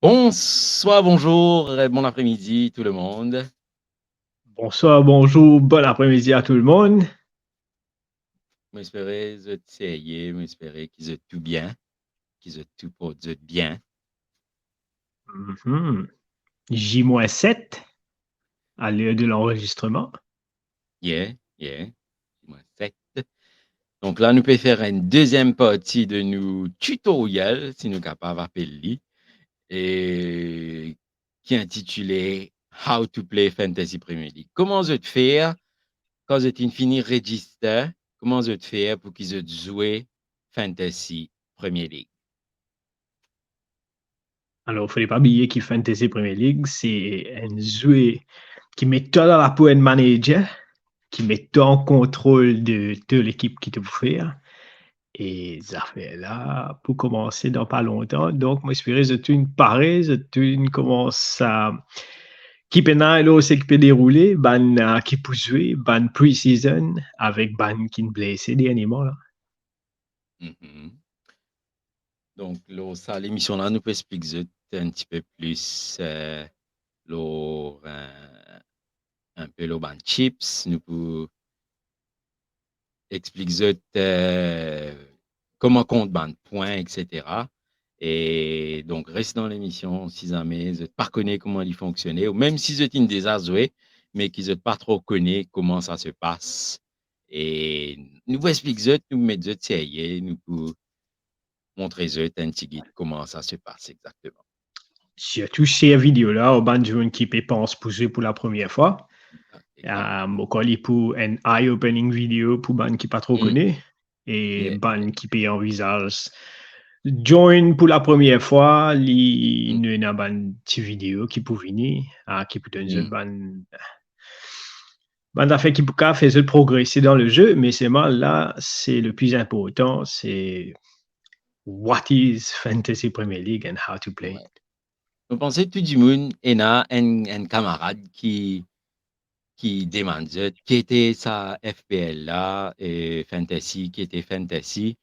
Bonsoir, bonjour, bon après-midi tout le monde. Bonsoir, bonjour, bon après-midi à tout le monde. J'espère que vous êtes j'espère qu'ils êtes tout bien, qu'ils êtes tout pour vous êtes bien. Mhm. J-7 à l'heure de l'enregistrement. Yeah, yeah. Moi, c'est. Donc là, nous pouvons faire une deuxième partie de nos tutoriels, si nous sommes capables d'appeler, et qui est intitulé How to Play Fantasy Premier League. Comment vous faire quand vous êtes fini register, comment vous faire pour qu'ils aient joué Fantasy Premier League? Alors, il ne fallait pas oublier que Fantasy Premier League, c'est un jeu qui met toi dans la peau de manager, qui met toi en contrôle de l'équipe qui te faire. Et ça fait là, pour commencer dans pas longtemps. Donc, moi, j'espère que tu une pareille, tu commence à qui pena là c'est qui peut dérouler, ban qui peut jouer, ban pre-season avec ban qui ne blessé dernièrement là. Mhm. Donc, là, ça, l'émission là nous peut expliquer un petit peu plus lo, un peu le ban chips, nous peut expliquer comment compte ban points, etc. Et donc, reste dans l'émission si jamais vous n'êtes pas connaît comment il fonctionnait, ou même si vous êtes une déjà joué, mais qu'ils n'êtes pas trop connaît comment ça se passe. Et nous vous expliquer, nous mettons sérieux, nous pouvons montrer un petit guide comment ça se passe exactement. Surtout ces vidéos-là, au ban joun qui peut pense pour jouer pour la première fois. Exact. Au colis pour un eye-opening vidéo pour ban qui pas trop Mm, connaît et yeah, yeah. ban qui peut envisage join pour la première fois, il Mm, y a ban petite vidéo qui peut venir, qui peut donner mm, ban d'affaires qui peut faire progresser dans le jeu, mais c'est mal là, c'est le plus important, c'est what is Fantasy Premier League and how to play ouais. it. Je pensais tout du monde, il y a un camarade qui demandait qui était sa FPL là, et Fantasy, qui était Fantasy,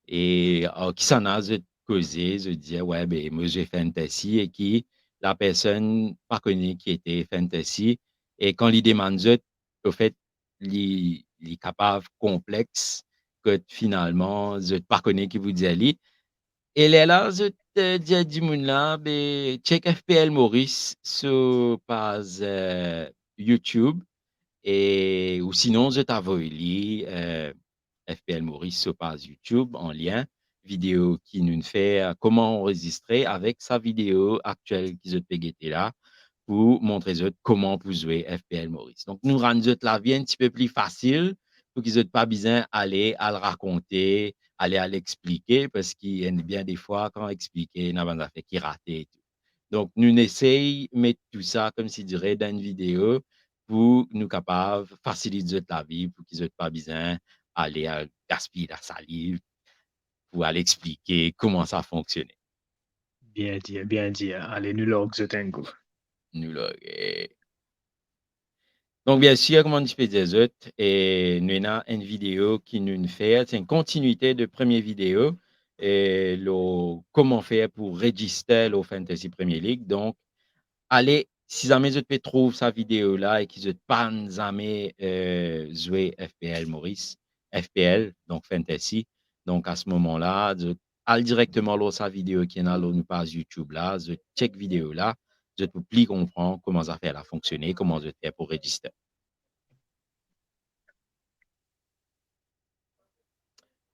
et qui s'en a causé, je disais, ouais, ben, moi j'ai Fantasy, et qui, la personne pas connue qui était Fantasy, et quand il demande, au fait, il est capable complexe, que finalement, je pas connais qui vous dit, et là, je te dis du monde là, ben, check FPL Maurice sur page YouTube, et ou sinon, je t'envoie FPL Maurice sur page YouTube en lien, vidéo qui nous fait comment enregistrer avec sa vidéo actuelle qui je te guetter là, pour montrer comment vous jouer FPL Maurice. Donc, nous rendons la vie un petit peu plus facile pour qu'ils n'aient pas besoin d'aller à le raconter, aller à l'expliquer, parce qu'il y a bien des fois, quand expliquer, il y a des affaires qui ratent et tout. Donc, nous essayons de mettre tout ça, comme si dirait, dans une vidéo pour nous capables de faciliter la vie, pour qu'ils n'aient pas besoin d'aller à gaspiller la salive, pour aller expliquer comment ça fonctionnait. Bien dit, bien dit. Allez, nous logs Zotengo. Nous, là, donc, bien sûr, comme on dit, et nous avons une vidéo qui nous fait, c'est une continuité de première vidéo, et comment faire pour enregistrer le Fantasy Premier League. Donc, allez, si jamais vous pouvez trouver sa vidéo là et qu'ils n'ont pas jamais joué FPL Maurice, FPL, donc Fantasy, donc à ce moment-là, allez directement dans sa vidéo qui est dans notre page YouTube là, je check vidéo là, je peux plus comprendre comment ça fait la fonctionner, comment je fais pour enregistrer.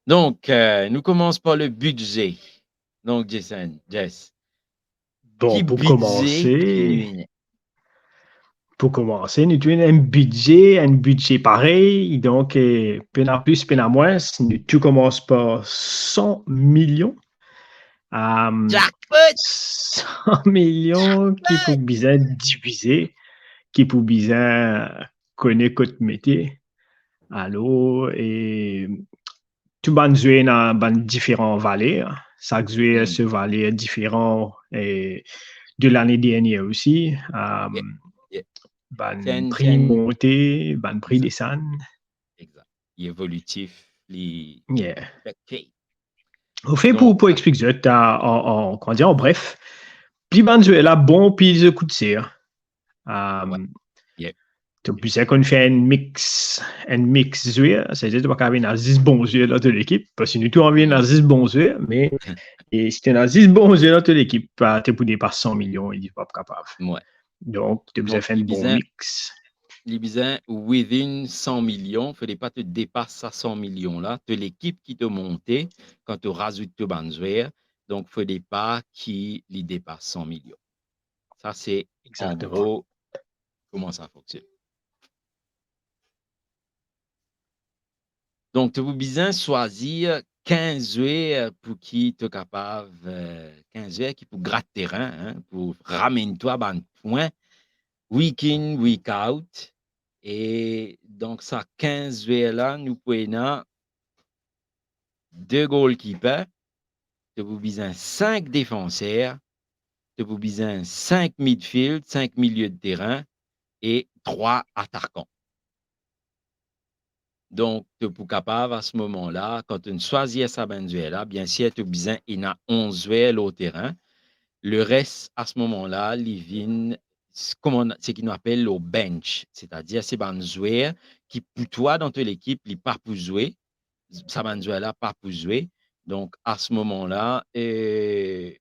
Donc, nous commençons par le budget. Donc, Jason, Jess, Bon, qui budget qui nous est? nous avons un budget pareil, donc, peine plus, peine moins, nous tout commence par 100 millions. Um, Jackpot! 100 millions qui pour bien diviser, qui pour bien connaître notre métier. Alors, et tout ban jouer dans ban différents valeurs. Chaque joueur Mm, se valait différent et de l'année dernière aussi. yeah, yeah. Ban prix monté, ban prix Exact, descend. exact. Il est évolutif, il Yeah. est OK. Au fait, Donc, pour expliquer, comment dire, en bref, Puis Venezuela, bon, puis ils écoutent ça. Ouais. Yeah. Tu sais qu'on fait un mix joueur, c'est-à-dire que tu vas avoir 10 bons joueurs dans toute l'équipe, parce que nous tous on vient dans 10 bons joueurs, mais et si tu as 10 bons joueurs dans toute l'équipe, tu es pour dépasser 100 millions, il n'est pas capable. Ouais. Donc, tu as fait un bon mix. Les bizins, within 100 millions, il ne fallait pas te dépasser à 100 millions-là. Tu l'équipe qui te montait quand tu rajoutes ton banzouer. Donc, il ne fallait pas qu'il dépasse 100 millions. Ça, c'est en gros comment ça fonctionne. Donc, tu vous besoin choisir 15 joueurs pour qui tu es capable, 15 joueurs qui pour gratter terrain, hein, pour ramener toi un point, week in, week out. Et donc, ça 15 joueurs-là, nous pouvons 2 goalkeepers, tu vous besoin 5 défenseurs, tu vous besoin 5 midfield, 5 milieux de terrain et 3 attaquants. Donc, tu es capable à ce moment-là, quand tu choisis sa Venezuela, bien sûr, tu as besoin, il y a 11 joueurs au terrain. Le reste, à ce moment-là, il vient, ce qu'on appelle le bench, c'est-à-dire c'est un joueur qui, pour toi, dans toute l'équipe, il n'est pas pour jouer. Sa Venezuela pas pour jouer. Donc, à ce moment-là, c'est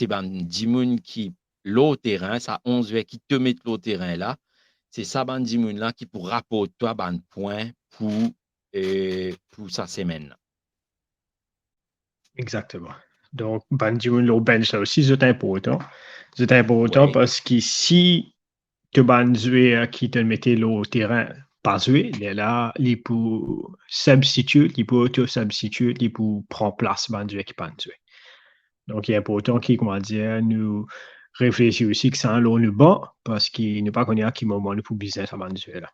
ben 10 moun qui l'au terrain, ça 11 joueurs qui te mettent l'au terrain là. C'est ça, ben 10 moun là qui pour rapporter toi ben point pour sa semaine. Exactement. Donc, Bandimun, le bench, ça aussi, c'est important. C'est important parce que si tu as joueur qui te mettait le terrain pas joué, il est là, il peut substituer, il peut auto-substituer, il peut prendre place de joueur qui pas joué. Donc, il est important qu'il, comment dire, nous réfléchir aussi que ça l'on nous bat parce qu'il n'est pas connu à quel moment nous pouvons business à joueur là.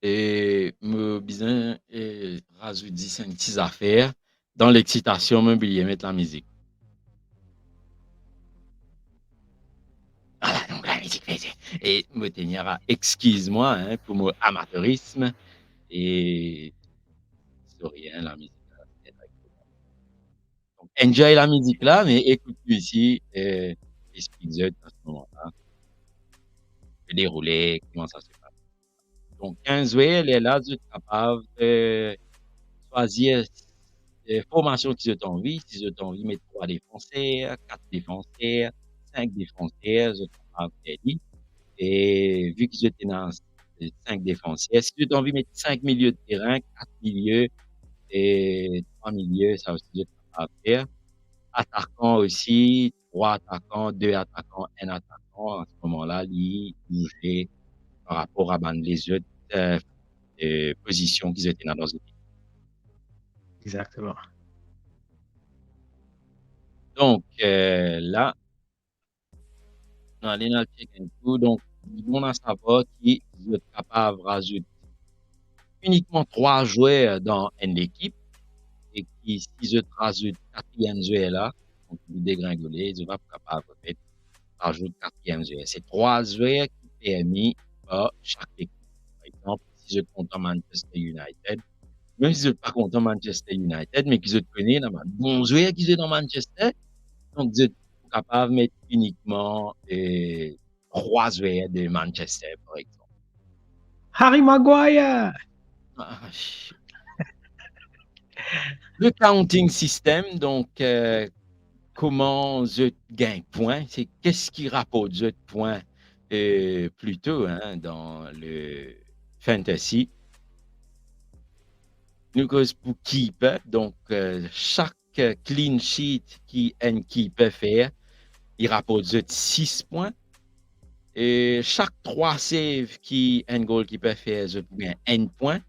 Et me besoin rajouter 10 petites affaires dans l'excitation, me oublier mettre la musique. Voilà, donc la musique et me tenir excuse-moi hein, pour mon amateurisme et c'est rien la musique. Donc, enjoy la musique là, mais écoute-tu ici explique à ce moment-là. Je vais dérouler, comment ça se passe. Donc, 15 joueurs, elle est là, tu es capable de choisir les formations qui ont envie. Si tu as envie, mettre 3 défenseurs, 4 défenseurs, 5 défenseurs, je capable de et vu qu'ils étaient dans 5 défenseurs, si tu as envie de mettre 5 milieux de terrain, 4 milieux et 3 milieux, ça aussi, je capable de faire. Attaquant aussi, 3 attaquants, 2 attaquants, 1 attaquant. À ce moment-là, il bougeait par rapport à les autres positions qu'ils étaient dans leurs équipes. Exactement. Donc, là, on allait dans le check-in tout. Donc, on a savoir qu'ils sont capables de rajouter uniquement 3 joueurs dans une équipe et qui, s'ils rajoutent 4e joueur là, donc ils dégringoler, ils sont pas capables de faire rajouter 4e joueur. C'est 3 joueurs qui permis par chaque équipe. Par exemple, si je compte en Manchester United, même si je ne suis pas content Manchester United, mais qu'ils connaissent, un bon joueur qui joue dans Manchester, donc vous êtes capable de mettre uniquement 3 joueurs de Manchester, par exemple. Harry Maguire! Le counting system, donc, comment je gagne point, c'est qu'est-ce qui rapporte je points plutôt hein, dans le fantasy. Nous, pour keeper, donc chaque clean sheet qui un keeper fait, il rapporte 6 points. Et chaque 3 saves qui un goalkeeper fait, je gagne 1 point.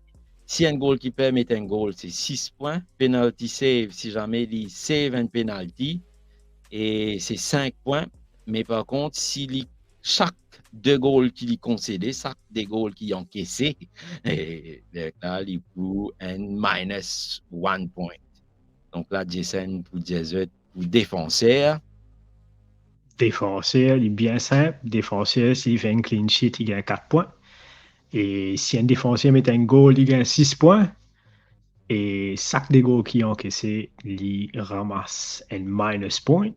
Si un goalkeeper met un goal, c'est 6 points. Penalty save, si jamais il save un penalty, et c'est 5 points. Mais par contre, si chaque 2 goals qu'il concédé, chaque 2 goals qu'il encaissé, et là, il pour un minus 1 point. Donc là, Jason pour Jason pour défenseur. Défenseur, il est bien simple. Défenseur, s'il fait un clean sheet, il gagne 4 points. Et si un défenseur met un goal, il gagne 6 points. Et chaque des goals qui encaissé, il ramasse un minus point.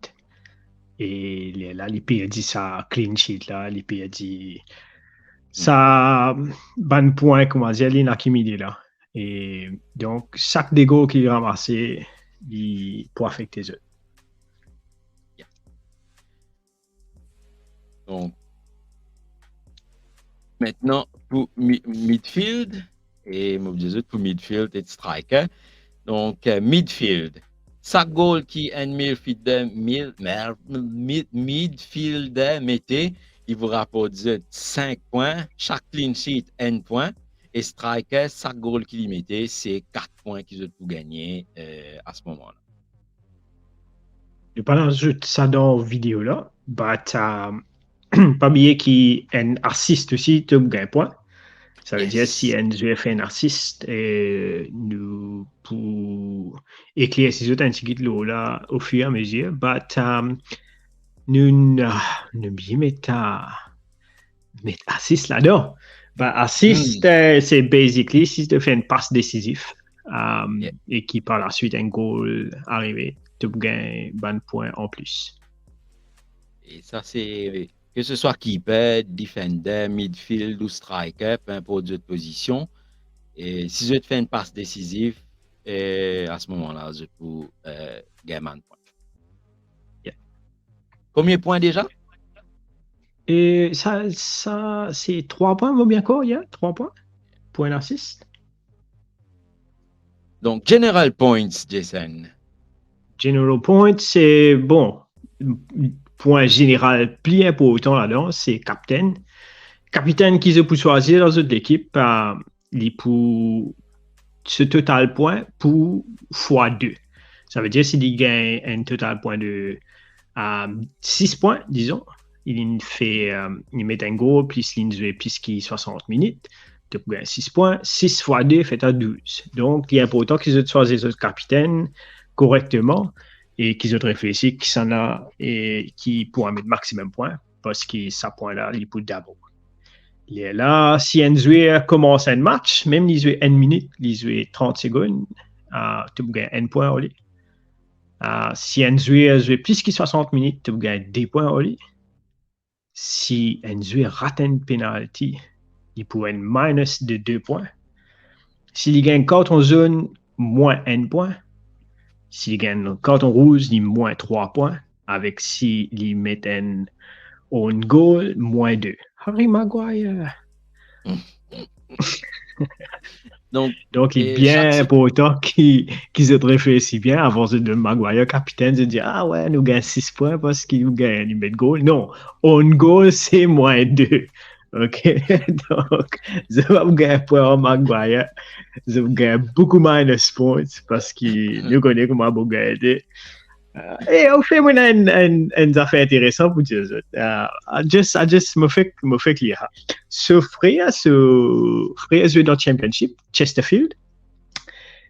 Et là, il perd sa clean sheet, là, il perd Mm. sa ban point, comment dire, l'inacquis là. Et donc, chaque des goals qu'il ramasse, il peut affecter les autres. Yeah. Donc, maintenant, pour midfield, et pour midfield et striker. Donc, midfield. Chaque goal qui un midfielder mettez, il vous rapporte 5 points. Chaque clean sheet, 1 point. Et striker, chaque goal qu'il mettez, c'est 4 points qu'ils ont tout gagné à ce moment-là. Je parle de ça dans la vidéo là, bah, pas oublier qu'il y a un assist aussi, tu gagnes point. Ça veut dire si Yes. un fait un assist, et nous pour éclairer ces autres indices là au fur et à mesure, bah, nous mettre assist là-dedans. Bah, assist, c'est basically si tu fais une passe décisive Yeah. et qui par la suite un goal arrivé, tu gagnes un point en plus. Et ça, c'est que ce soit keeper, defender, midfield ou striker, peu importe votre position. Et si je te fais une passe décisive, à ce moment-là, je peux gagner un point. Yeah. Combien de points déjà? Et ça c'est 3 points, va bien quoi, yeah? 3 points pour un assist. Donc, general points, Jason. General point, c'est bon. Point général plus important là-dedans, c'est capitaine. Capitaine qui se peut choisir dans l'équipe, il pour ce total point pour fois 2. Ça veut dire s'il gagne un total point de 6 points, disons, il met un goal, plus il joue plus qui 60 minutes, tu gagnes 6 points. 6 fois 2 fait à 12. Donc, il est important qu'ils choisissent le capitaine correctement et qu'ils aient réfléchi qui s'en a et qui pourra mettre maximum point parce que ça point là, il peut d'abord. Il est là, si un joueur commence un match, même il joue 1 minute, il joue 30 secondes, tu gagnes 1 point au lit. Si un joueur joue plus que 60 minutes, tu gagnes 2 points au lit. Si un joueur rate un penalty, il peut être minus de 2 points. S'il gagne carton jaune, moins 1 point. S'il gagne carton rouge, il moins 3 points. Avec s'il met un own goal, moins 2. Harry Maguire. Donc, il est bien important qu'ils se réfléchissent bien avant de Maguire, capitaine, de dire ah ouais, nous gagnons 6 points parce qu'il gagne, il met goal. Non, on goal, c'est moins 2. OK? Donc, je vais vous gagner point en Maguire. Je vais gagner beaucoup minus points parce qu'il nous connaît comment vous gagner. Et au fait, moi, une affaire intéressante pour dire ça. I just me fait clair. Ce frère joue dans le Championship, Chesterfield.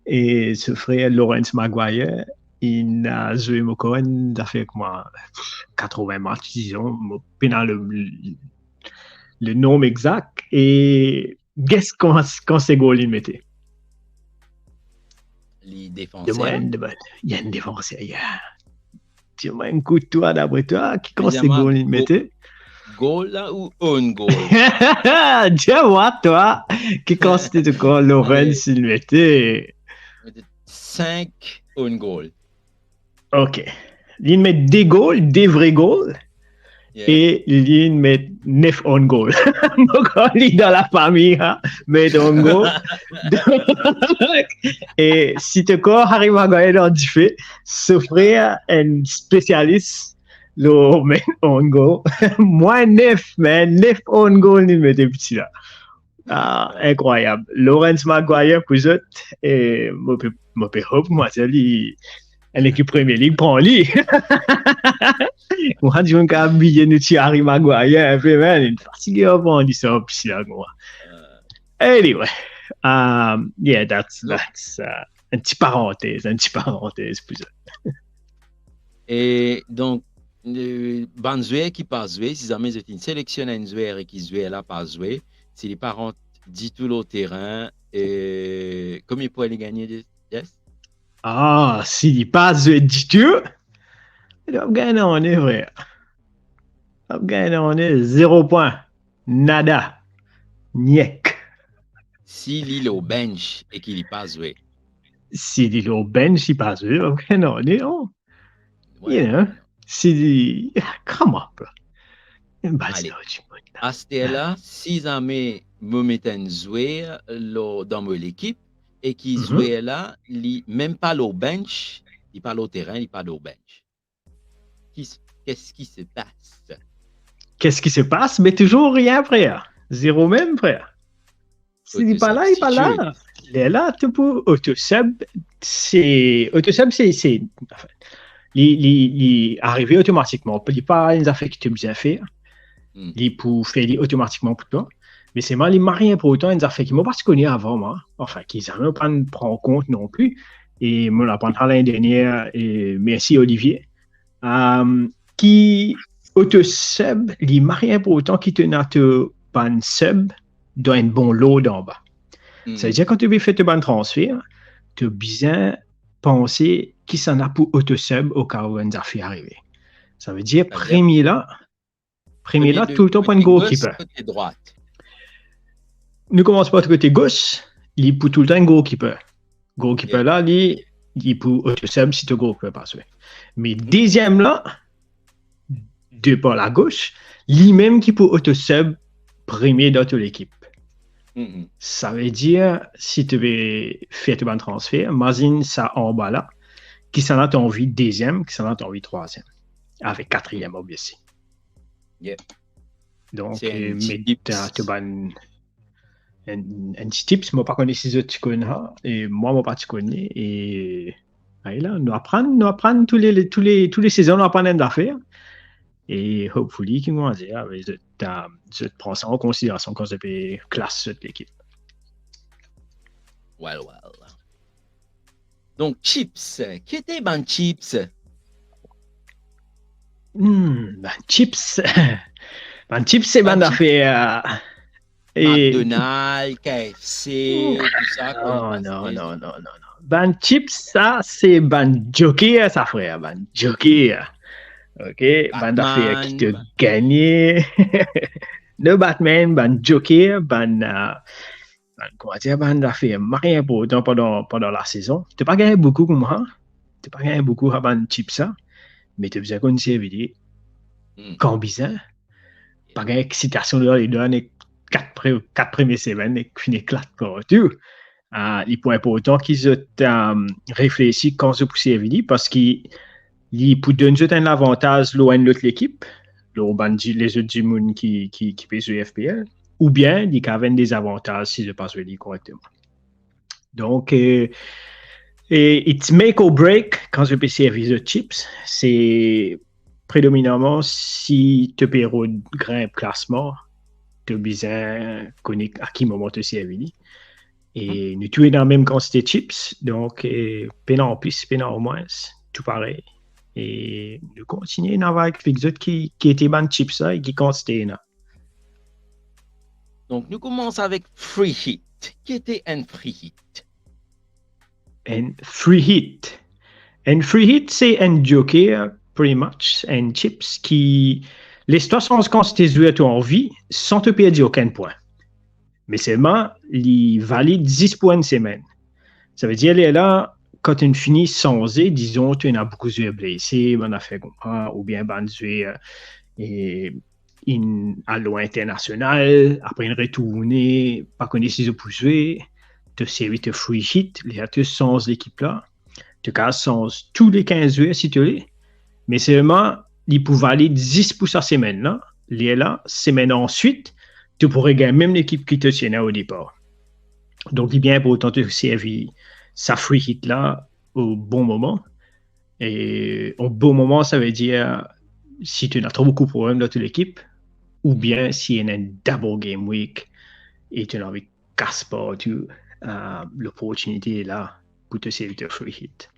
Et ce frère, Lawrence Maguire, il a joué mon il a fait moi 80 matchs, disons, pendant le nom exact. Et qu'est-ce quand c'est goal il mettait? Les défenseurs. Il y a une défenseur. Tu m'as un coup de toi d'après toi, qui quand c'est goal il mettait? Goal là ou on goal? Dis-moi, toi, qui quand c'était quoi, Lawrence il mettait? 5 on goal. OK. Il met des goals, des vrais goals. Yeah. Et il met 9 on goal. Donc, on est dans la famille, hein, mais on goal. Et si tu arrives à gagner dans du fait, ce frère un spécialiste, le met on goal. Moins 9, mais 9 on goal, il met des petits là. Incroyable. Lawrence Maguire, pour eux, et moi, c'est lui. L'équipe Premier League prend lui. Moi, je vais habiller nous Harry Maguire un peu, man. Il est fatigué avant, on dit ça, puis là, moi. Anyway, yeah, that's un petit parenthèse pour ça. Et donc, le joueur qui pas joué, si jamais vous sélectionnez un joueur et qui joue là pas joué, si les parents dit tout le terrain. Et combien pour aller gagner? Yes? Ah, s'il passe du tout, il va gagner on est vrai. Il va gagner on est 0 point. Nada. Niek. S'il est au bench et qu'il n'est pas joué. S'il est au bench, il passe, il va gagner on est on. Ouais, You know, ouais. s'il... Come on, bro. Allez. À ce là si jamais me mettent jouer dans l'équipe et qui jouait là, même pas au bench, il parle au terrain, il parle au bench. Qu'est-ce qui se passe? Qu'est-ce qui se passe? Mais toujours rien, frère. Zéro même, frère. S'il n'est pas là, il n'est pas là. Il est là, tout pour Autosub. Autosub, enfin, il est arrivé automatiquement. Il n'y a pas une affaire qui te bien faire. Il peut faire automatiquement pour toi. Mais c'est mal, il m'a rien pour autant une affaire qui m'a pas connu avant, moi. Enfin, qu'ils n'ont pas prendre en compte non plus. Et me l'apprendra l'année dernière. Et merci, Olivier. Qui Autosub, il m'a rien pour autant qui te n'a te ban sub dans un bon lot en bas. Ça veut dire quand tu veux faire un transfert, tu as bien pensé qui s'en a pour Autosub au cas où une affaire arrive. Ça veut dire premier là, tout le temps pour un goalkeeper. Côté droite. Ne commence pas de côté gauche, il pour tout le temps un goalkeeper. Goalkeeper là, il pour Autosub si tu goalkeeper pas joué. Mais deuxième là, de par la gauche, lui-même qui peut auto-sub premier dans toute l'équipe. Ça veut dire, si tu veux faire un transfert, imagine ça en bas là, qui s'en a envie deuxième, qui s'en a envie troisième, avec quatrième, obviously. Yeah. Donc, mais tu as un petit tips, moi, pas connais si tu connais, et moi, pas tu connais, et là, nous apprenons tous les saisons, nous apprenons d'affaires. Et hopefully, qui vont dire, je prends ça en considération quand je vais classe de l'équipe. Well. Donc, chips. Qui était ben chips? Chips. Chips, c'est ben d'affaires. McDonald's, KFC, tout ça. Non. Ben chips, ça, c'est ben joker, ça, frère. Ben joker. OK? Ben d'affaires qui te gagne. Le Batman, ben joker, comment dire, ben d'affaires rien pour autant pendant la saison. Tu n'as pas gagné beaucoup comme moi. Tu n'as pas gagné beaucoup à ben chips, ça. Mais tu as besoin qu'on s'y évite. Quand bizarre. Pas gagné excitation de les dernières 4 premières semaines et qu'une éclate pour tout. Les points importants qu'ils ont réfléchi quand ils poussent éviter parce qu'ils pour donner un avantage loin de l'autre équipe, les autres du monde qui pèsent le FPL, ou bien ils avaient des avantages si je passe le correctement. Donc, it's make or break quand je peux servir de chips, c'est prédominamment si tu peux grimper classement, tu as besoin connaître à qui moment tu servir. Et nous tous dans la même quantité de chips, donc pénal en plus, pénal en moins, tout pareil. Et nous continuons avec les autres qui étaient bonnes chips et qui continuent là. Donc, nous commençons avec Free Hit. Qui était un Free Hit? Un Free Hit. Un Free Hit, c'est un joker, pretty much, un chips qui... Les situations quand tu joué en vie sans te perdre aucun point. Mais seulement, il valide 10 points de semaine. Ça veut dire, là, quand tu finis sans Z, disons, tu as beaucoup de blessés, on a fait comprendre, ou bien ben, à l'eau international, après une retournée, pas connaître si je peux jouer, tu séries de free hit, tu sans l'équipe là, tu casses sans tous les 15 jours si tu l'es, mais seulement, il peut valider 10 pour sa semaine là, là, semaine ensuite, tu pourrais gagner même l'équipe qui te tienne au départ. Donc, il est bien pour autant te servir sa free hit là au bon moment. Et au bon moment, ça veut dire si tu n'as trop beaucoup de problèmes dans toute l'équipe, ou bien s'il y a une double game week et tu n'as envie de casser pas l'opportunité est là pour te servir de free hit.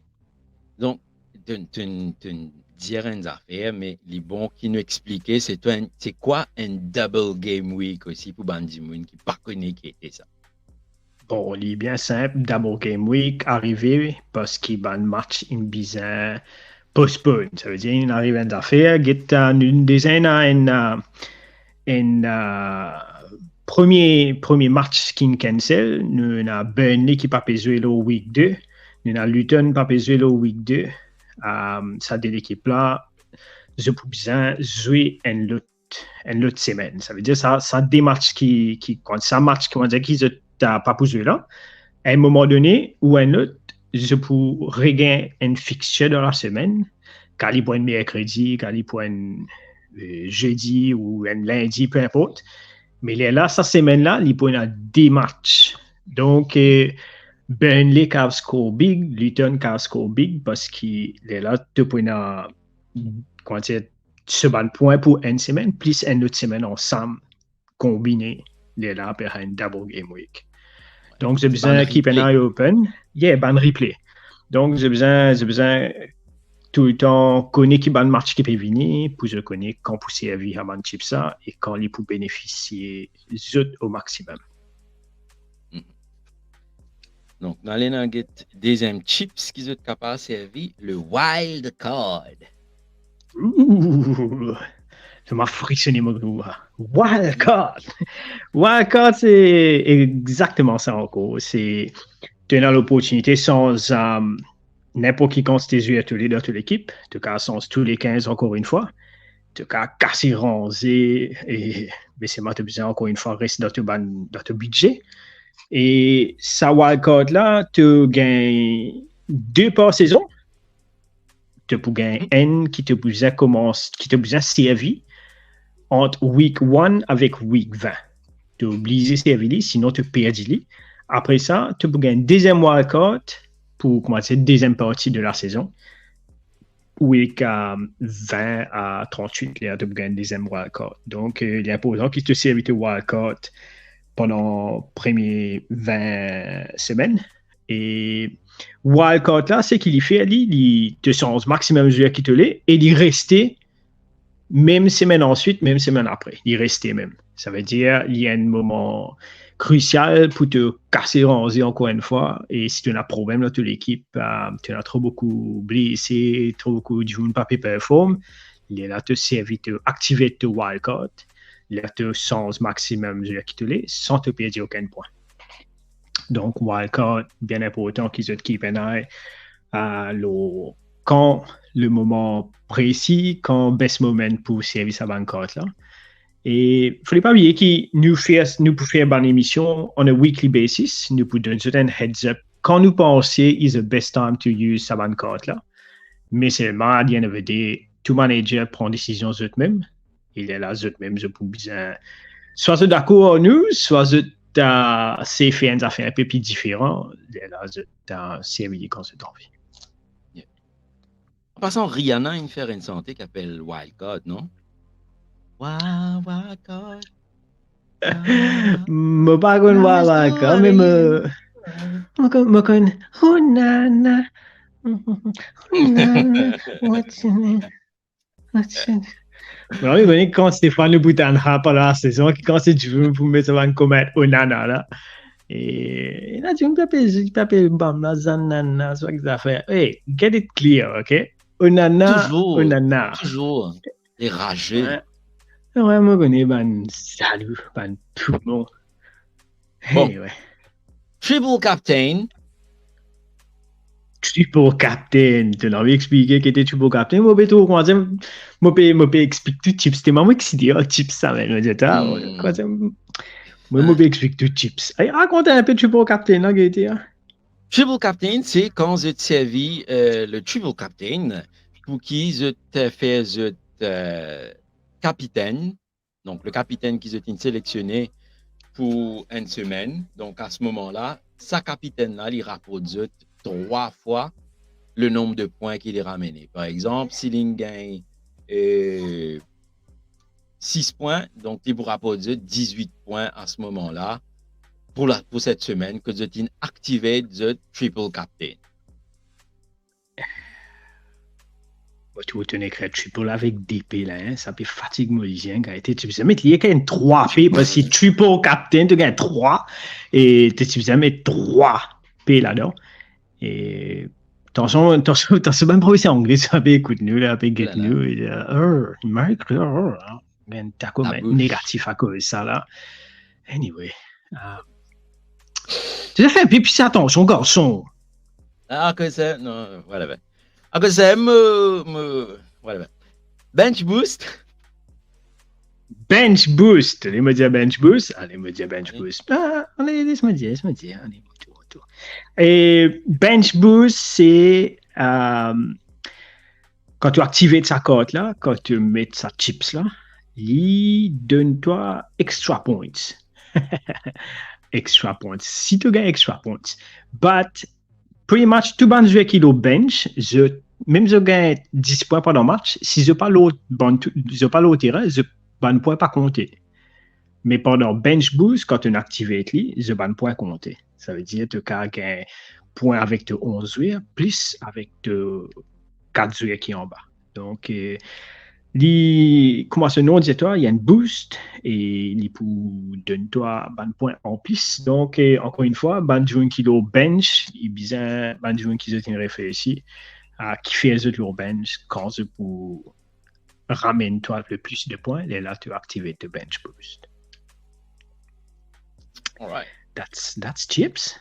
Donc, tu dire une affaire, mais les bons qui nous expliquaient, c'est quoi un double game week aussi pour Bandy Moon qui pas connu qui était ça. Bon, il est bien simple. Double Game Week arrivé parce qu'il y a un match in bizarre postpone. Ça veut dire qu'il arrive une affaire, get une dizaine premier match qui cancel. Nous avons Burnley qui n'a pas joué le week 2. Nous avons Luton qui n'a pas joué le week 2. Ça de l'équipe là, je peux bien jouer une autre semaine. Ça veut dire ça des matchs quand ça match qui vont dire qu'ils n'ont pas joué là. À un moment donné ou un autre, je peux regagner une fixture dans la semaine, quand il peut être mercredi, quand il peut être jeudi ou un lundi, peu importe. Mais là, cette semaine-là, il peut y avoir des matchs. Donc, Burnley qui score big, Luton qui score big, parce qu'il est là, tu peux y avoir ce bon point pour une semaine, plus une autre semaine ensemble, combiné, il est là pour un double game week. Donc, j'ai besoin de keep an eye open. Yeah, ban replay. Donc, j'ai besoin tout le temps connaître qui ban match qui peut venir, pour je connais quand pour servir à ban chip ça et quand il peut bénéficier au maximum. Donc, dans les nuggets, deuxième chips qui sont capables de servir, le wild card. Ouh, ça m'a frissonné mon goût. Wild card. Wild card, c'est exactement ça encore. C'est donner l'opportunité sans n'importe qui constitue dans toute l'équipe, en tout cas sans tous les 15 encore une fois, en tout cas casser ranger et mais c'est besoin encore une fois rester dans ton budget. Et ça wildcard là, tu gagnes 2 par saison. Tu peux gagner un qui te besoin servi entre week 1 avec week 20. Tu es obligé de servir, sinon tu perds. Après ça, tu peux gagner un deuxième wildcard pour commencer la deuxième partie de la saison. Week 20 à 38, là, tu peux gagner un deuxième wildcard. Donc, il est important qu'il te serve de wildcard pendant les premières 20 semaines. Et wildcard là, c'est qu'il fait, il te change maximum de joueurs qui te l'est et il restait même semaine ensuite, même semaine après. Il restait même. Ça veut dire il y a un moment crucial pour te casser ranger encore une fois. Et si tu as un problème dans toute l'équipe, tu as trop beaucoup blessés, trop beaucoup de joueurs pas performent, il est là te servir de activer ton wildcard. Là, tu changes maximum de qui te l'est sans te perdre aucun point. Donc, wildcard, bien important qu'ils aient keep an eye quand le moment précis, quand best moment pour servir sa banque là. Et il ne faut pas oublier que nous pouvons faire une émission on a weekly basis. Nous pouvons donner un heads up quand nous pensons is the best time to use sa banque là. Mais seulement, à the end of the day, tout manager prend décision eux-mêmes. Il est là eux-mêmes, je peux bien. Soit c'est d'accord avec nous, soit c'est fait une affaire un peu plus différente. Il est là, c'est quand c'est envie. En passant, Rihanna a une santé qui s'appelle Wildcard, non? Wildcard. Je pas connais Wildcard, mais je connais. Oh nana. Oh nana. What's your name? Oui, quand Stéphane Le Boutin a pendant la saison, quand c'est du pour mettre ça en comète au nana là. Et là, tu me t'appelles bam là, zanana, soit que ça fait. Hey, get it clear, ok? Onana, onana. Toujours. Les rageux. Ouais, moi, je connais, salut, tout le monde. Hey, ouais. Triple Captain. Triple Captain. Tu l'avais expliqué qu'il était Triple Captain. Moi, je peux expliquer tout chips. C'était moi qui dit, chips, ça, mais je dis, moi, je peux expliquer tout chips. Raconte un peu Triple Captain, là, Gaëté. Triple Captain, c'est quand je te servis le Triple Captain pour qui je te fais capitaine. Donc, le capitaine qui est sélectionné pour une semaine. Donc, à ce moment-là, sa capitaine-là, il rapporte 3 fois le nombre de points qu'il est ramené. Par exemple, s'il gagne 6 points, donc il pourra rapporter 18 points à ce moment-là pour cette semaine que tu activé the triple captain. Tu vas tenir que triple avec DP là, hein, ça peut fatiguer moi tu peux mettre il y a quand même 3 P parce que triple captain tu gagnes 3 et tu peux mettre 3 P là-dedans et attention même pas c'est anglais ça peut écoute nous là peut Oh get là là, nous et Mike t'as la comme bouche. négatif à cause de ça là anyway tu as fait puis attention garçon Ah, que c'est, non, voilà, ben. Ah, que c'est, voilà, ben. Bench boost. bench boost les me dire bench boost allez me dire bench Oui. boost allez laisse-moi dire allez tout. Et bench boost, c'est quand tu actives sa carte là, quand tu mets sa chips là, il donne-toi extra points. Extra points. Si tu gagnes extra points. But pretty much, tout ban joueur qui est au bench, même si je gagne 10 points pendant le match, si je pas l'autre terrain, je ban point pas compter. Mais pendant bench boost, quand tu actives lui, je ban point compter. Ça veut dire que tu as un point avec de 11 joueurs, plus avec de 4 joueurs qui sont en bas. Donc, comment ce nom dit toi, il y a une boost et il pour donner toi un point en plus. Donc, encore une fois, ban joueur qui est au bench, il besoin ban joueur qui est réfléchi à qui fait les autres au bench quand je pour ramener toi le plus de points, et là tu actives le bench boost. All right. That's chips.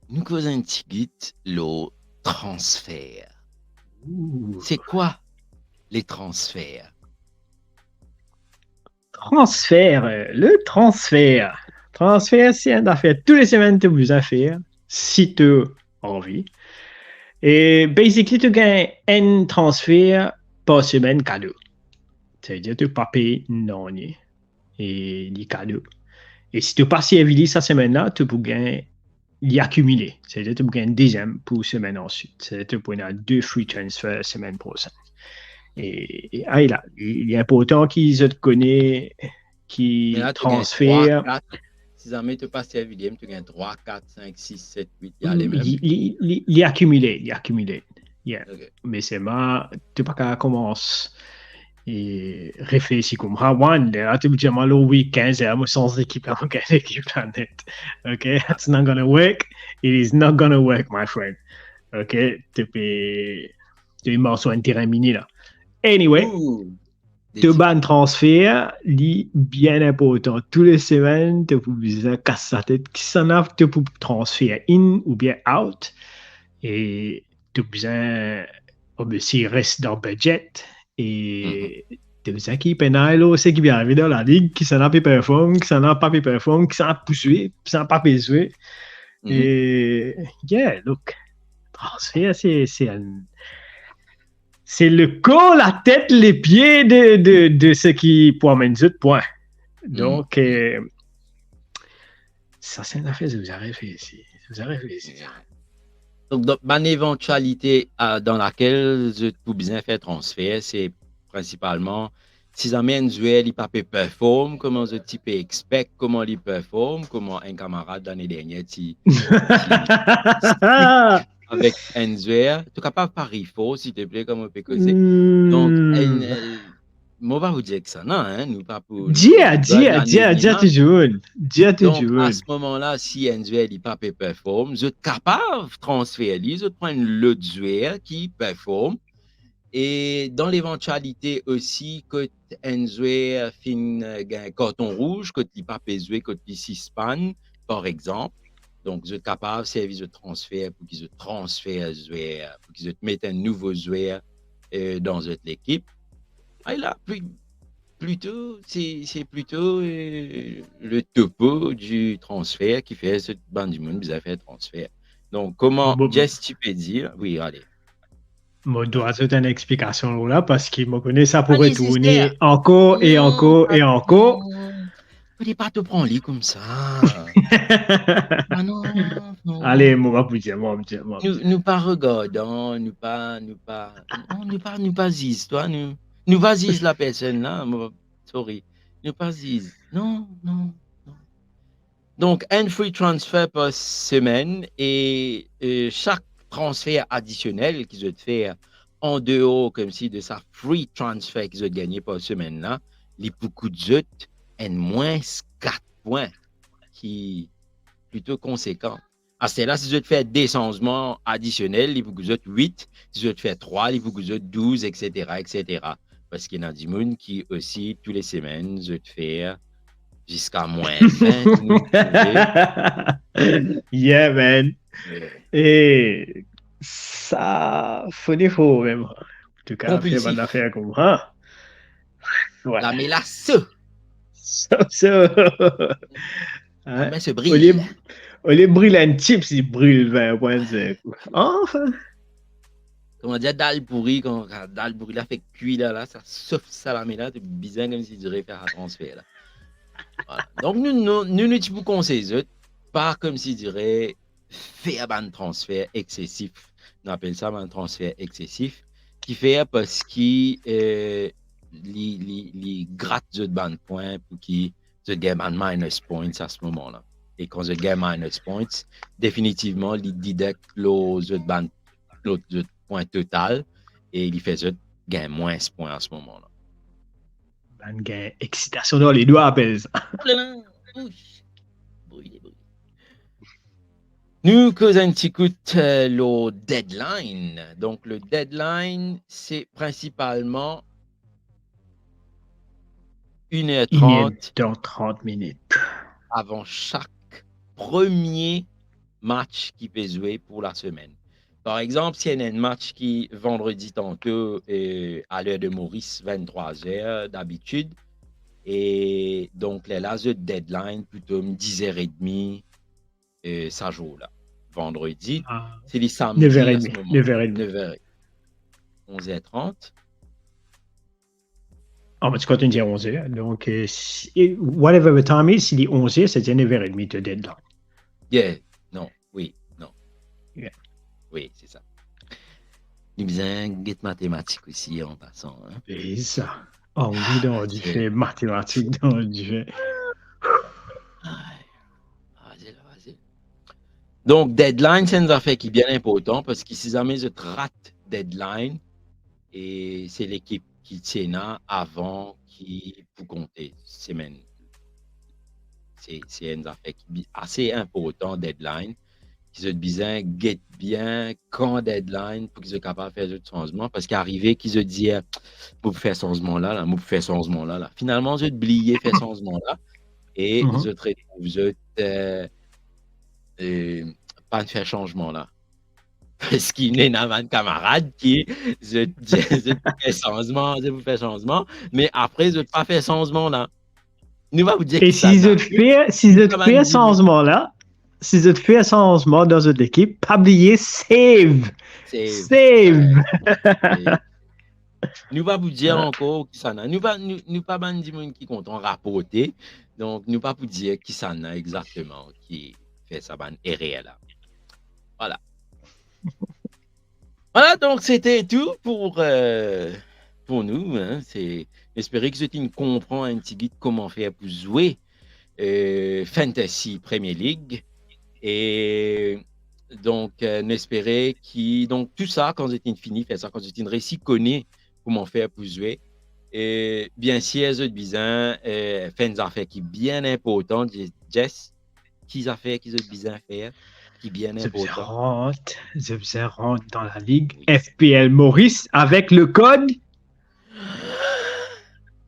Nous causons un petit guide, le transfert. Ouh. C'est quoi les transferts? Transfert, le transfert. Transfert, c'est une affaire. Toutes les semaines, tu vous à faire, si tu as envie. Et basically, tu gagnes un transfert par semaine cadeau. C'est-à-dire, tu pas payer non et les cadeaux. Et si tu passes à cette semaine-là, tu peux gagner l'y accumuler. C'est-à-dire, tu peux gagner un deuxième pour semaine ensuite. C'est-à-dire, tu peux gagner 2 free transfers semaine prochaine. Et là, il est important qu'ils te connaissent, Mais qui là, tu gagnes 3, transfèrent. 4. Si jamais tu passes à vidéo, tu gagnes 3, 4, 5, 6, 7, 8. Il y a les mêmes. Il est accumulé, il est accumulé. Yeah. Okay. Mais c'est ma, tu pas qu'à commencer et réfléchir comme ça. One, là, tu me dis, moi, le week-end, j'ai sans équipe, quelle équipe planète. Okay, that's not gonna work. It is not gonna work, my friend. Okay, tu es mort sur un terrain mini, là. Anyway, Ouh, te ban transfert, li bien important. Tous les semaines, tu peux besoin casser sa tête. Qui s'en a, tu peux transférer in ou bien out. Et tu peux besoin, s'il reste dans le budget. Et tu besoin qui pénal, c'est qui vient arriver dans la ligue, qui s'en a pas performe, qui s'en a pas performe, qui s'en a poussé, qui s'en a pas joué. Et, yeah, look, transfert, c'est le corps, la tête, les pieds de ce qui pour amener de points. Donc, ça, c'est une affaire, vous avez réfléchi. Vous avez réfléchi. Donc, dans éventualité dans laquelle je peux bien faire transfert, c'est principalement si jamais un joueur il pas performe, comment je type expect, comment il performe, comment un camarade l'année dernière avec un joueur, tu es capable de parier faux, s'il te plaît, comme on peut causer. Donc, moi, pas vous dire que ça, non, hein, nous pas pour Dis toujours. Donc, à ce moment-là, si un joueur n'est pas performe, vous êtes capable de transférer, vous êtes prendre l'autre joueur qui performe. Et dans l'éventualité aussi que un joueur finit un carton rouge, que il pas jouer, que il suspend, par exemple. Donc, vous êtes capable de servir de transfert pour qu'ils se transfèrent joueur, pour qu'ils se mettent un nouveau joueur dans votre équipe. Et là, plutôt, c'est plutôt le topo du transfert qui fait ce bande du monde, vous avez fait transfert. Donc, comment, Jess, tu peux dire, oui, allez. Moi, je dois donner une explication là parce qu'il me connaît ça pour retourner encore et encore et encore. Tu ne pas te prendre comme ça. Ah non. Allez, moi, vous dire. Nous pas regardons, nous pas histoire, nous pas la personne là, sorry. Nous pas non. Donc, un free transfer par semaine et chaque transfert additionnel qu'ils veulent faire en dehors comme si de sa free transfer qu'ils ont gagné par semaine là, les beaucoup de autres ont moins 4 points qui plutôt conséquent. À celle-là, si je te fais des changements additionnels, il faut que je te 8, si je te fais 3, il faut que je te 12, etc., etc. Parce qu'il y en a du monde qui aussi, tous les semaines, je te fais jusqu'à moins 20, Yeah, man. euh, Et ça, faut des faux, même. En tout cas, faire bonne compulsif. affaire comme ça. Ouais. La mélasse, Ça. la Hein? main se Au brille. lieu, au lieu de brûler un chips, il brûle 20.5. Enfin. Comment dire, dalle pourrie, quand dalle pourrie là fait cuire là, ça sauf salamé là, c'est bizarre comme si tu devrais faire un transfert là. Voilà. Donc, nous tu vous conseillons, pas comme si tu dirais faire un transfert excessif. On appelle ça un transfert excessif, qui fait parce qu'il gratte de ban points pour qu'il se gagne un minus points à ce moment-là. Et quand je gagne minus points, définitivement, il déducte l'autre point total et il fait gagner moins points à ce moment-là. Ben, gain excitation dans les doigts, appelle ça. Nous causons un petit coup le deadline. Donc, le deadline, c'est principalement 1h30 1h30 minutes. avant chaque premier match qui peut jouer pour la semaine. Par exemple, s'il y a un match qui, vendredi tantôt, à l'heure de Maurice, 23h d'habitude, et donc, là, le deadline, plutôt 10h30, ça joue là. Vendredi, c'est les samedis 9h30, à ce moment. 9h30. 9h, 11h30. Ah, ben, tu continues à dire 11h. Donc, whatever the time is, s'il est 11h, c'est 9h30 de deadline. Yeah, non, oui, non. Yeah. Oui, c'est ça. Il y a un guide mathématique aussi en passant. Hein. C'est ça. Oh, oui, donc, du fait mathématique, donc, du fait. Vas-y. Donc, deadline, c'est une affaire qui est bien important parce que si jamais je rate deadline, et c'est l'équipe qui tient avant qui peut compter semaine. C'est une affaire qui est assez important, deadline. Qu'ils ont besoin get bien quand deadline pour qu'ils soient capables de faire des changements. Parce qu'arriver qu'ils se disent pour faire ce changement-là, pour faire ce changement-là. Finalement, j'ai oublié de faire ce changement-là. Et je retrouve pas de faire changement là. Parce qu'il y a un camarade qui je fais changement, mais après, je ne pas fait changement là. Nous va vous dire et si je fais un changement là, si je fais un changement dans une équipe, pas oublier save. Save. Nous va vous dire encore qui ça n'a. Nous pas dire qui compte en rapporter. Donc, nous pas vous dire qui ça n'a exactement qui fait ça ban erreur là. Voilà. Voilà, donc c'était tout pour nous. Hein. J'espère que vous comprenez un petit guide comment faire pour jouer Fantasy Premier League. Et donc, j'espère donc tout ça, quand vous fini, faire ça, quand vous réussi connaît comment faire pour jouer. Et bien sûr, vous besoin faire une affaire qui est bien importante, Jess, qui affaire qui vous besoin faire, qui est bien important. Je vous rentre dans la ligue FPL Maurice avec le code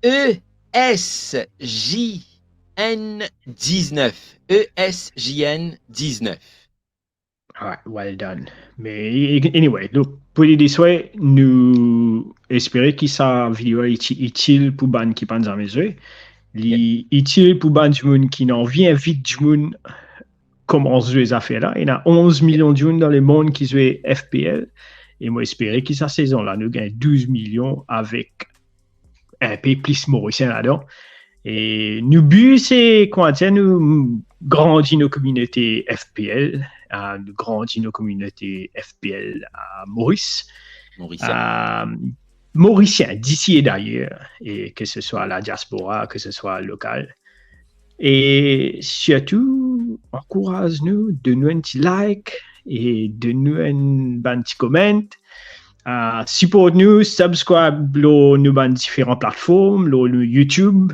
ESJN19. ESJN19. Ouais, well done. Mais anyway, donc, pour les souhaits, nous espérons que sa vidéo est utile pour les qui pensent à mes yeux. Utile pour les gens qui n'en viennent vite du monde comment jouer les affaires là. Il y a 11 millions de gens dans le monde qui jouent FPL. Et moi, j'espère que cette saison-là, nous gagnons 12 millions avec un peu plus mauricien là-dedans. Et nous, but, c'est quoi dire, nous grandir nos communautés FPL, nous grandir nos communautés FPL à Maurice. Mauricien, d'ici et d'ailleurs, et que ce soit la diaspora, que ce soit local. Et surtout, encourage-nous de nous un petit like et de nous un petit comment. Support nous, subscribe nous dans différentes plateformes, YouTube,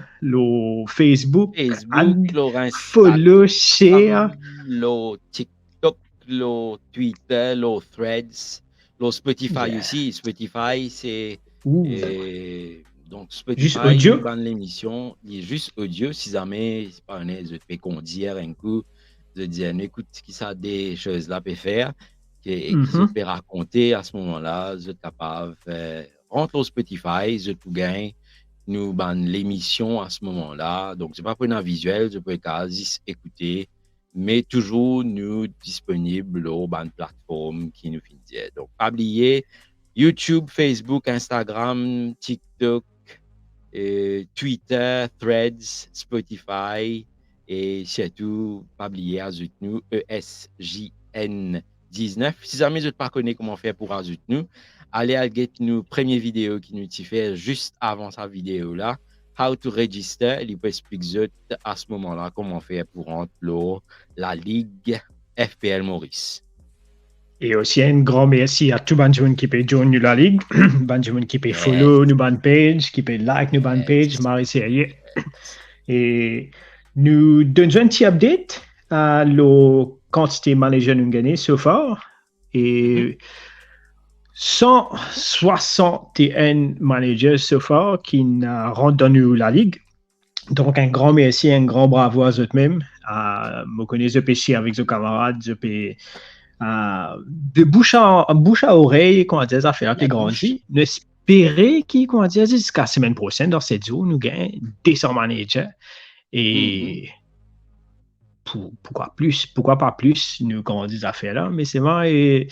Facebook, Facebook, add, le follow, share. Instagram, le TikTok, le Twitter, le Threads, le Spotify Yeah. aussi. Spotify, c'est... donc, Juste Spotify, audio. nous dans l'émission, il est juste audio. Si jamais, c'est pas un je fais qu'on dit un coup, je dis, écoute, qui ça des choses là peut faire, et qui je peux raconter à ce moment-là, je suis capable, rentre au Spotify, je tout gagne, nous ban l'émission à ce moment-là. Donc, c'est pas pour un visuel, je peux quasi écouter, mais toujours nous disponibles aux bonnes plateformes qui nous finissent. Donc, pas oublier YouTube, Facebook, Instagram, TikTok, Twitter, Threads, Spotify et surtout, pas oublier Ajoute nous, ESJN19. Si jamais je ne pas connais comment faire pour Ajoute nous, allez à nous première vidéo qui nous fait juste avant sa vidéo là. How to register, il peut expliquer à ce moment-là comment faire pour entrer la Ligue FPL Maurice. Et aussi un grand merci à tout le monde qui peut joindre la ligue, Benjamin qui peut follow nous ban page, qui peut like nous ban page, Marie sérieux. Et nous donnons un petit update à la quantité de managers nous gagné so far. Et 161 managers so far qui rentrent dans nous la ligue. Donc un grand merci, un grand bravo à eux-mêmes. Je connais ce péché avec vos camarades, je peux de bouche à oreille, comment dire, ça fait un peu grandir. Nous espérons comment dire, jusqu'à la semaine prochaine, dans 7 jours, nous gagnons 200 managers. Et pourquoi pas plus, nous, comment dire, ça fait là. Mais c'est vrai,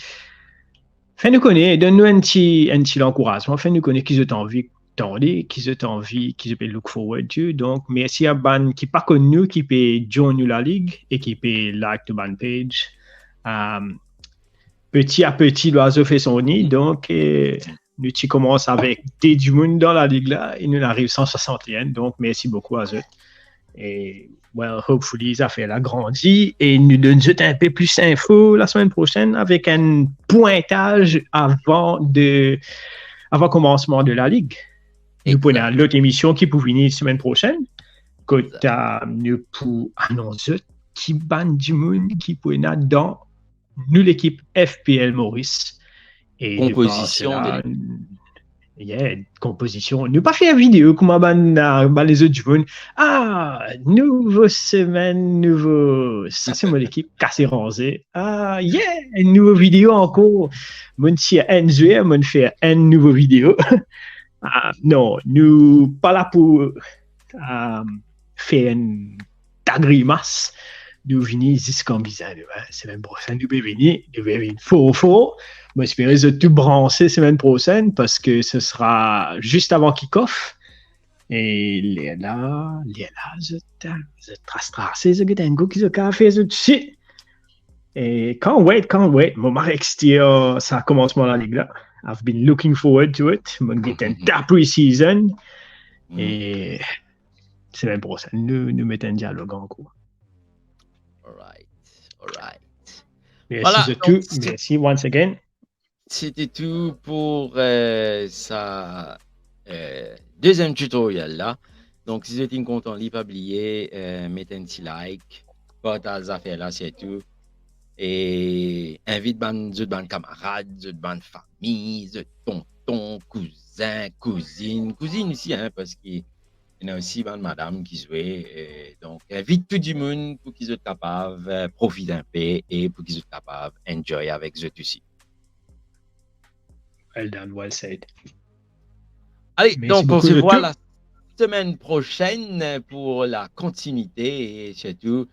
fais-nous connaître, donne-nous un petit encouragement, fais-nous connaître qui ont envie qui ont envie, qui peut look forward to. Donc, merci à Ban qui pas connu nous, qui peut joindre la ligue et qui peut like the Ban page. Petit à petit, l'oiseau fait son nid. Donc, nous commençons avec des du monde dans la ligue là et nous arrivons 161. Donc, merci beaucoup à eux. Et, well, hopefully, ça fait la grandie et nous donnons un peu plus d'infos la semaine prochaine avec un pointage avant commencement de la ligue. Nous prenons l'autre émission qui peut venir la semaine prochaine. Quand nous pouvons annoncer qui ban du monde qui peut être dans nous l'équipe FPL Maurice et composition composition nous pas fait une vidéo comme les autres du monde nouveau semaine ça c'est mon équipe cassé rasé une nouvelle vidéo encore mon si NZ mon fait une nouvelle vidéo non nous pas là pour faire une grimace. Nous venons jusqu'en bizarre. Semaine prochaine, nous venir fort. Je espère que tout brancher semaine prochaine parce que ce sera juste avant kick-off. Et là, je trace ce que t'as un goût qui se fait dessus. Et can't wait. Mon mari ça commencement la ligue là. I've been looking forward to it. Mon get un pre-season. Et semaine prochaine, nous mettons un dialogue en cours. Alright. Merci voilà, tout. Merci once again. C'était tout pour sa deuxième tutoriel là. Donc, si vous êtes content, pas oublier, mettez un petit like, partagez les affaires là, c'est tout. Et invite d'autres camarades, d'autres familles, tonton, cousin, cousine aussi, hein, parce qu'il y a aussi madame qui jouait. Donc, invite tout le monde pour qu'ils soient capables de profiter un peu et pour qu'ils soient capables d'enjoy avec eux aussi. Well done, well said. Allez, merci donc on se voit la semaine prochaine pour la continuité et surtout,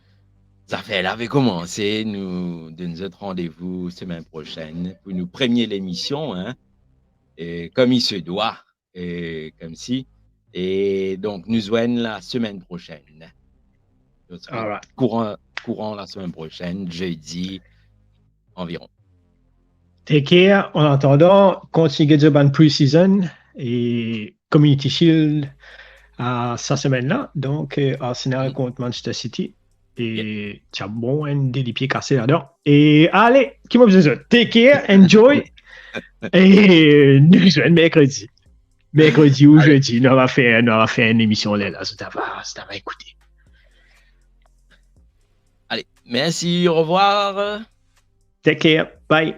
ça fait là, avait commencé, nous de notre rendez-vous semaine prochaine pour nous premier l'émission, hein, et comme il se doit, et comme si. Et donc, nous joignons la semaine prochaine. Right. Courant la semaine prochaine, jeudi environ. Take care. En attendant, continuez de ban pre-season et Community Shield à cette semaine-là. Donc, Arsenal contre Manchester City. Et tu as bon, des pieds cassés là-dedans. Et allez, qui m'a besoin de ça? Take care, enjoy. Et nous sommes mercredi. Mercredi ou Allez, jeudi, on va faire une émission là, ça va écouter. allez, merci, au revoir. Take care. Bye.